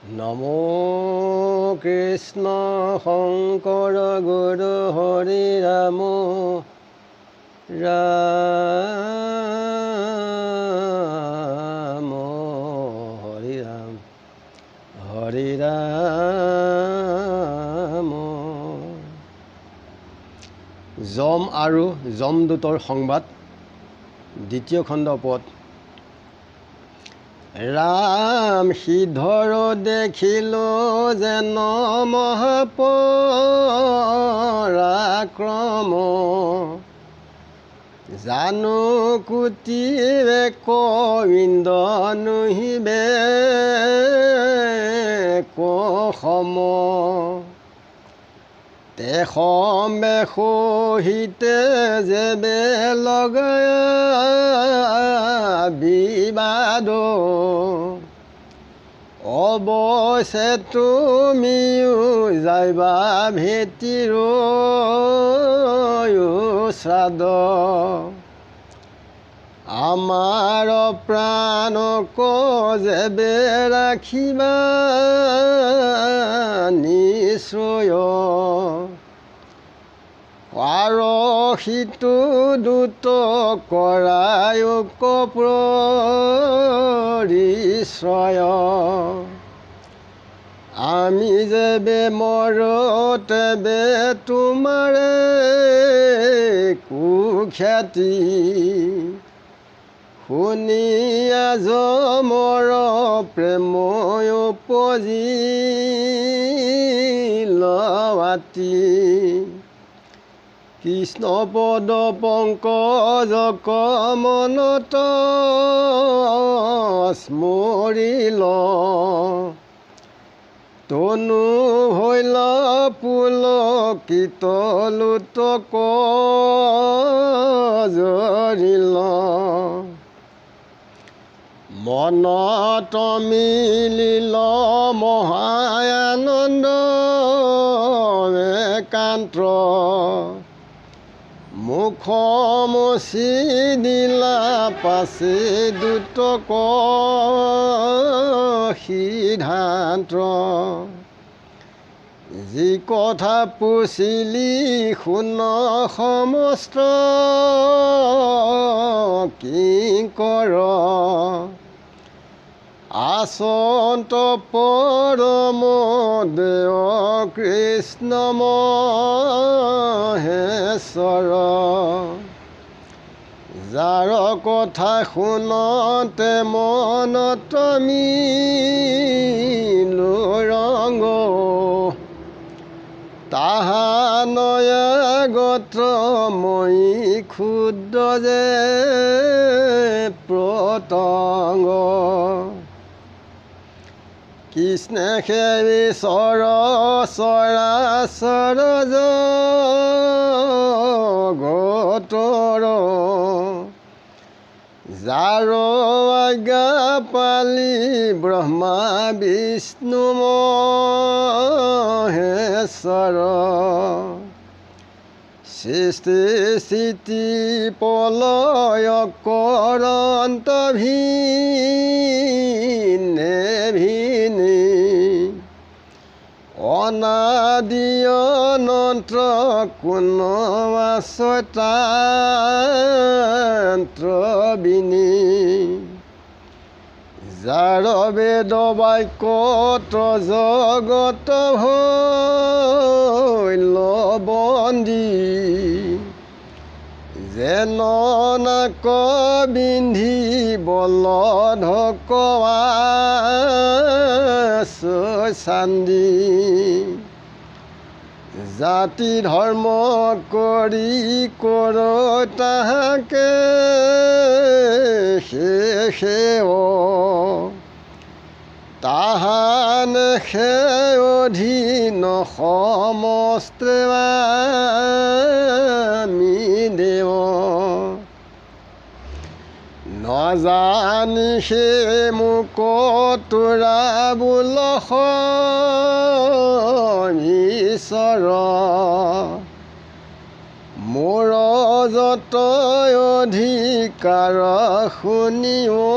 নমো কৃষ্ণ শংকৰ গুৰু হৰি ৰাম ৰাম হৰি ৰাম হৰি ৰাম। যম আৰু যমদূতৰ সংবাদ দ্বিতীয় খণ্ড পদ। ৰাম সিধৰ দেখিলো যেন মহাপৰাক্ৰম, জানো কুটিৰে কবিন্দ নুহিবে কসম, তেখমে সহিতে যেবে লগায়া বিবাদ, অৱশ্যে তুমিও যাইবা ভেটিৰ শ্ৰাদ্ধ, আমাৰ প্ৰাণক যেবে ৰাখিবা নিশ্চয়, পাৰসিতো দূত কৰায়ক পৰিশ্ৰয়, আমি যেবে মৰ তেবে তোমাৰে কুখ্যাতি, শুনিয়া যমৰ প্ৰেম উপজিল আতি, কৃষ্ণ পদ পংকজ মনত স্মৰিল, তনু হৈল পুলকিত লোতক জৰিল, মনত মিলিল মহায়ানন্দ একান্ত, মুখ মচি দিলা পাছে দুটক সিদ্ধান্ত, যি কথা পুছিলি শুন সমস্ত কিংকৰ, আচন্ত পৰম দেৱ কৃষ্ণ মহেশ্বৰ, যাৰ কথা শুনতে মনত মিলো ৰংগ, তাহা নয়াগত মই ক্ষুদ্ৰ যে প্ৰতংগ, কৃষ্ণে সেবি চৰ চৰাচৰ জগতৰ, যাৰ আজ্ঞা পালি ব্ৰহ্মা বিষ্ণু মহেশ্বৰ, সৃষ্টি স্থিতি প্ৰলয় কৰন্ত ভিনে ভিনে, অনাদি অনন্ত কোন আছতান্ত্ৰ বিনি, যাৰ বেদ বাক্যত জগত হৈল বন্দী, যেন নাক বিন্ধি বলধক চান্দি, জাতি ধৰ্ম কৰি কৰ তাহাকে শেষেও, তাহান সে অধীন সমস্তে আমি দেৱ, নজানি সে মোক তোৰা বোল ঈশ্বৰ, মোৰ যত অধিকাৰ শুনিও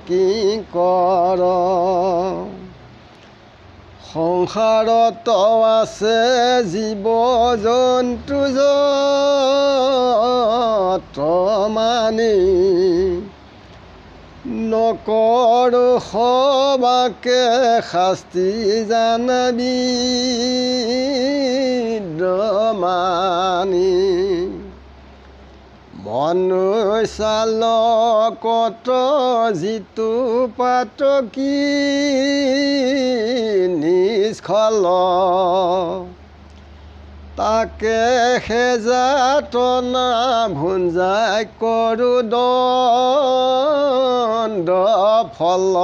কি কৰ। সংসাৰত আছে জীৱ জন্তু যত মানি নকৰো সবাকে শাস্তি জানাবি মানি মনুষ্যালকত যিটো পাতকী নিষ্ফল তাকে সেজাতনা ভুঞ্জাই কৰোঁ দণ্ড ফল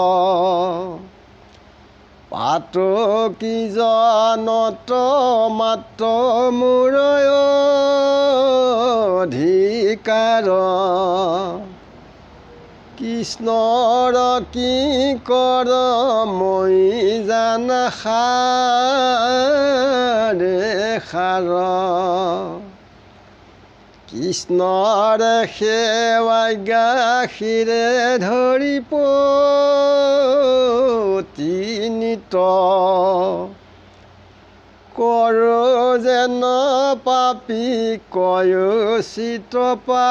পাতকী জনত মাত্ৰ মোৰ অধিকাৰ কৃষ্ণৰ কি কৰ মই জানা সাৰে সাৰ কৃষ্ণৰে সেৱাই গাখীৰে ধৰি পতিনিত কৰোঁ যেন পাপী কয়োচিত পায়াচিত্ৰ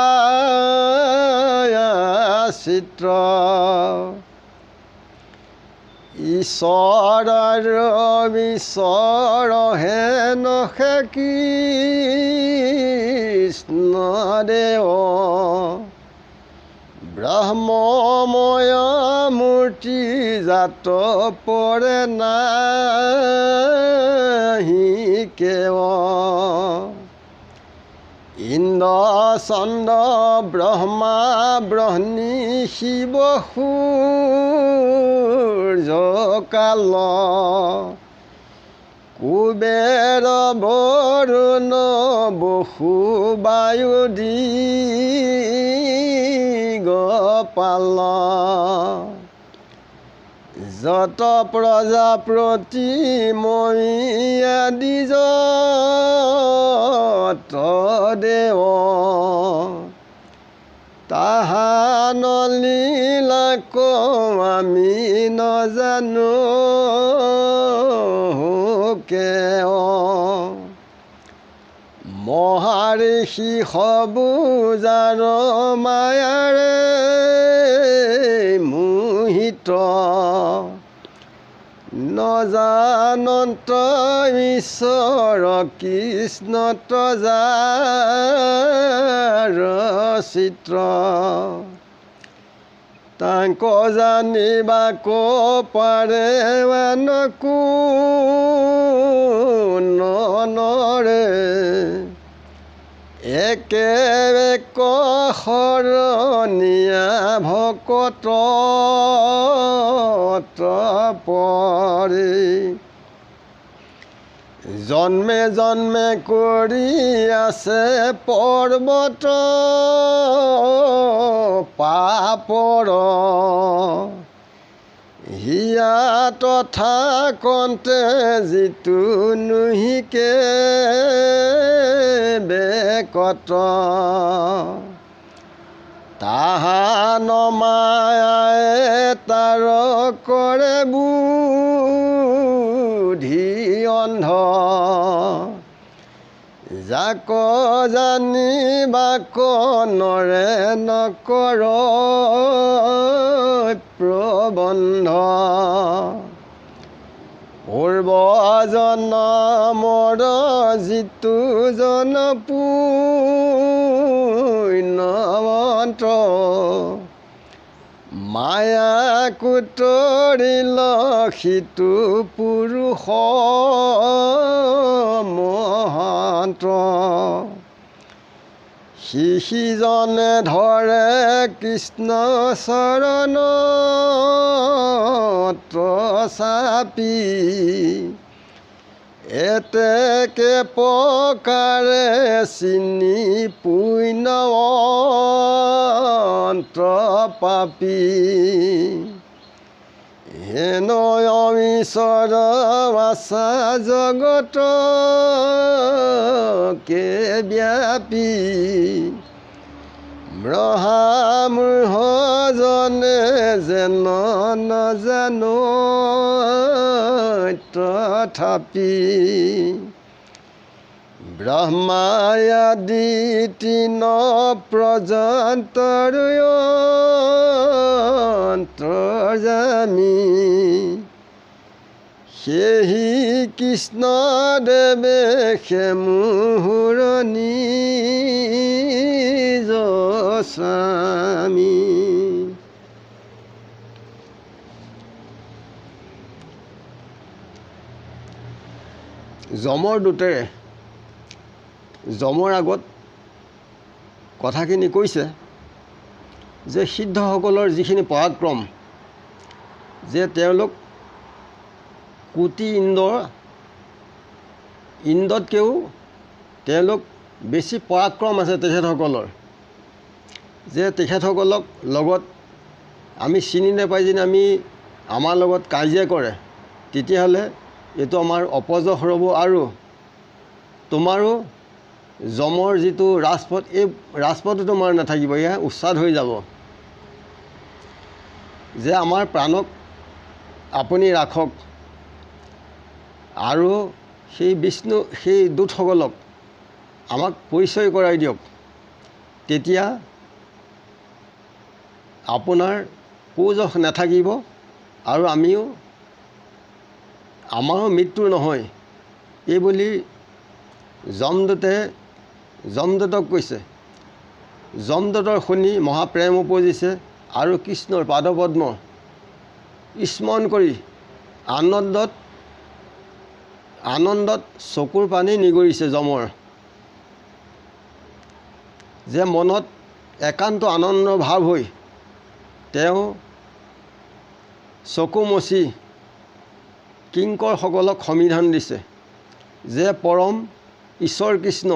ঈশ্বৰৰ বিচৰ হেন কৃষ্ণদেৱ ব্ৰহ্মময় মূৰ্তি জাত পৰে নাহি কেৱ ইন্দ্ৰ চন্দ্ৰ ব্ৰহ্মা ব্ৰহ্মী শিৱ সূৰ্য কাল কুবেৰ বৰুণ বসু বায়ু দিগপাল যত প্ৰজাপতি মই আদি যত দেৱ তাহান লীলা কওঁ আমি নজানো কেও মহাঋষি হবু যাৰ মায়াৰে মোহিত নজানন্ত ঈশ্বৰ কৃষ্ণত যাৰ চিত্ৰ তাক জানিবাক পাৰে আনকো নৰে একে এক শৰণীয়া ভকত পৰে জন্মে জন্মে কৰি আছে পৰ্বত পাপৰ হিয়া তথা কন্তে যিটো নুহিকে বেকত তাহা নমায়ায়ে তাৰ কৰে বুদ্ধি অন্ধ যাক জানিবাক নৰে নকৰ প্ৰবন্ধ পূৰ্বজন্মৰ যিটো জন পুণ্যৱন্ত মায়া কুতৰিল সিটো পুৰুষ মহান্ত সিজনে ধৰে কৃষ্ণ চৰণত চাপি এতেকে প্ৰকাৰে চিনি পুণ্যৱন্ত পাপী হেন অমীশ্বৰ আছা জগত কে ব্যাপী ব্ৰহ্মজনে যেন নাজানো তথাপি ব্ৰহ্মায়াদি তিন প্ৰজন্তৰ অন্তৰ্যামী সেহি কৃষ্ণদেৱে সেমুহুৰ নিজ স্বামী। যমৰ দূতেৰে যমৰ আগত কথাখিনি কৈছে যে সিদ্ধসকলৰ যিখিনি পৰাক্ৰম, যে তেওঁলোক কোটি ইন্দ্ৰতকৈও তেওঁলোক বেছি পৰাক্ৰম আছে তেখেতসকলৰ, যে তেখেতসকলক লগত আমি চিনি নাপাই যদি আমি আমাৰ লগত কাজিয়া কৰে তেতিয়াহ'লে এইটো আমাৰ অপযশ হ'ব আৰু তোমাৰো যমৰ যিটো ৰাজপথ, এই ৰাজপথো তোমাৰ নাথাকিব, এয়া উচ্ছাদ হৈ যাব। যে আমাৰ প্ৰাণক আপুনি ৰাখক আৰু সেই বিষ্ণু সেই দূতসকলক আমাক পৰিচয় কৰাই দিয়ক, তেতিয়া আপোনাৰ পূজস নাথাকিব আৰু আমাৰো মৃত্যু নহয়। এই বুলি যমদূতক কৈছে। যমদূতৰ শুনি মহাপ্ৰেম উপজিছে আৰু কৃষ্ণৰ পাদপদ্ম স্মৰণ কৰি আনন্দত চকুৰ পানী নিগৰিছে যমৰ। যে মনত একান্ত আনন্দ ভাৱ হৈ তেওঁ চকু মচি কিংকৰসকলক সমিধান দিছে যে পৰম ঈশ্বৰ কৃষ্ণ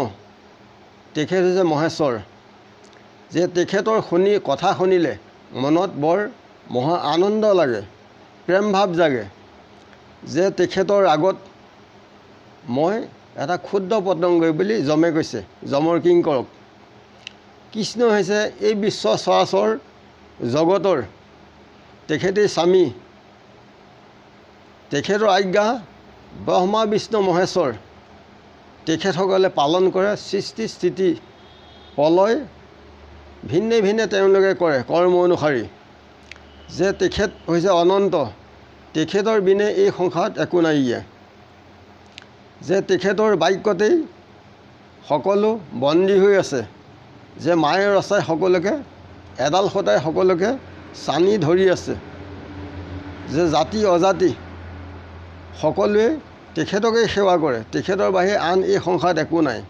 তেখেত হৈছে মহেশ্বৰ। যে তেখেতৰ কথা শুনিলে মনত বৰ মহা আনন্দ লাগে, প্ৰেম ভাৱ জাগে। যে তেখেতৰ আগত মই এটা ক্ষুদ্ৰ পতংগই বুলি যমে কৈছে যমৰ কিংকৰক। কৃষ্ণ হৈছে এই বিশ্ব চৰাচৰ জগতৰ তেখেতেই স্বামী, তেখেতৰ আজ্ঞা ব্ৰহ্মা বিষ্ণু মহেশ্বৰ তেখেতসকলে পালন কৰে। সৃষ্টি স্থিতি প্ৰলয় ভিন্নে ভিন্নে তেওঁলোকে কৰে কৰ্ম অনুসাৰী। যে তেখেত হৈছে অনন্ত, তেখেতৰ বিনে এই সংসাৰত একো নাইয়ে। যে তেখেতৰ বাক্যতেই সকলো বন্দী হৈ আছে। যে মায়ে ৰচাই সকলোকে এডাল সদায় সকলোকে চানি ধৰি আছে। যে জাতি অজাতি সকলোৱে তেখেতকেই সেৱা কৰে, তেখেতৰ বাহিৰে আন এই সংসাৰত একো নাই।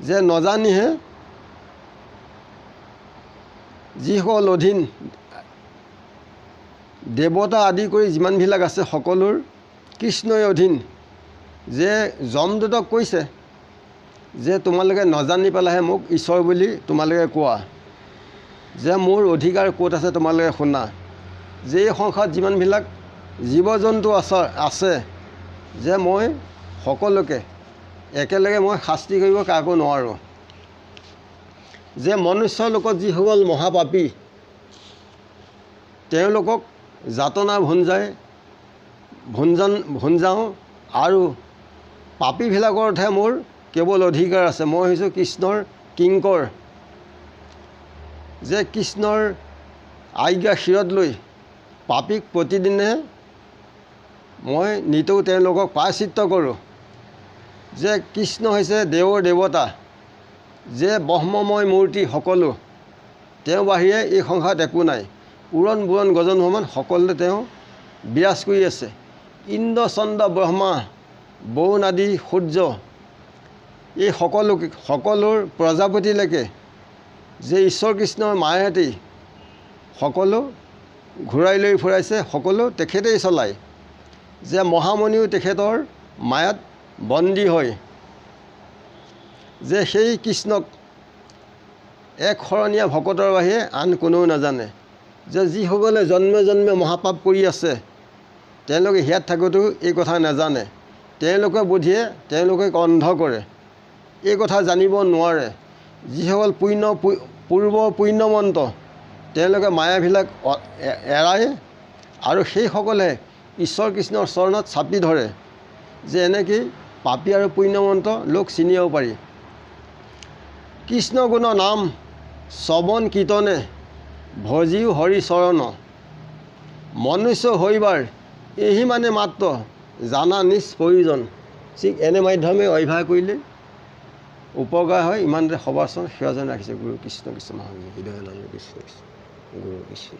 যে নজানিহে যিসকল অধীন দেৱতা আদি কৰি যিমানবিলাক আছে সকলোৰ কৃষ্ণই অধীন। যে যমদূতক কৈছে যে তোমালোকে নজানি পেলাইহে মোক ঈশ্বৰ বুলি তোমালোকে কোৱা, যে মোৰ অধিকাৰ ক'ত আছে তোমালোকে শুনা। যে এই সংসাৰত যিমানবিলাক জীৱ জন্তু আছে যে মই সকলোকে একেলগে মই শাস্তি কৰিব কাকো নোৱাৰোঁ। যে মনুষ্য লোকত যিসকল মহাপাপী তেওঁলোকক যাতনা ভুঞ্জাওঁ আৰু পাপীবিলাকৰতহে মোৰ কেৱল অধিকাৰ আছে। মই হৈছোঁ কৃষ্ণৰ কিংকৰ। যে কৃষ্ণৰ আজ্ঞা শিৰত লৈ পাপীক প্ৰতিদিনে মই নিতৌ তেওঁলোকক প্ৰায়শ্চিত্ত কৰোঁ। যে কৃষ্ণ হৈছে দেৱৰ দেৱতা, যে ব্ৰহ্মময় মূৰ্তি সকলো, তেওঁ বাহিৰে এই সংসাৰত একো নাই। উৰণ বুৰণ গজন ভ্ৰমণ সকলোতে তেওঁ বিৰাজ কৰি আছে। ইন্দ্ৰ চন্দ্ৰ ব্ৰহ্মা বৰুণ আদি সূৰ্য এই সকলোৰ প্ৰজাপতিলৈকে যে ঈশ্বৰ কৃষ্ণৰ মায়াতেই সকলো ঘূৰাই লৈ ফুৰাইছে, সকলো তেখেতেই চলায়। যে মহামণিও তেখেতৰ মায়াত বন্দী হয়। যে সেই কৃষ্ণক এক শৰণীয়া ভকতৰ বাহিৰে আন কোনেও নাজানে। যে যিসকলে জন্মে জন্মে মহাপাপ কৰি আছে তেওঁলোকে হিয়াত থাকোঁতেও এই কথা নাজানে। তেওঁলোকে বুদ্ধিয়ে তেওঁলোকক অন্ধ কৰে, এই কথা জানিব নোৱাৰে। যিসকল পূৰ্বৰ পুণ্যমন্ত তেওঁলোকে মায়াবিলাক এৰাই আৰু সেইসকলে ঈশ্বৰ কৃষ্ণৰ চৰণত চাপি ধৰে যে এনেকৈ পাপী আৰু পুণ্যমন্ত লোক চিনিব পাৰি। কৃষ্ণ গুণ নাম শ্ৰৱণ কীৰ্তনে ভজিও হৰি চৰণ মনুষ্য হৈবাৰ এহি মানে মাত্ৰ জানা নিজ প্ৰয়োজন। ঠিক এনে মাধ্যমে অভ্যাস কৰিলে উপকাৰ হয়। ইমানতে সবাচৰণ সেৱাজন ৰাখিছে গুৰু কৃষ্ণ কৃষ্ণ মহাবীৰ হৃদয় নাম কৃষ্ণ কৃষ্ণ গুৰু কৃষ্ণ।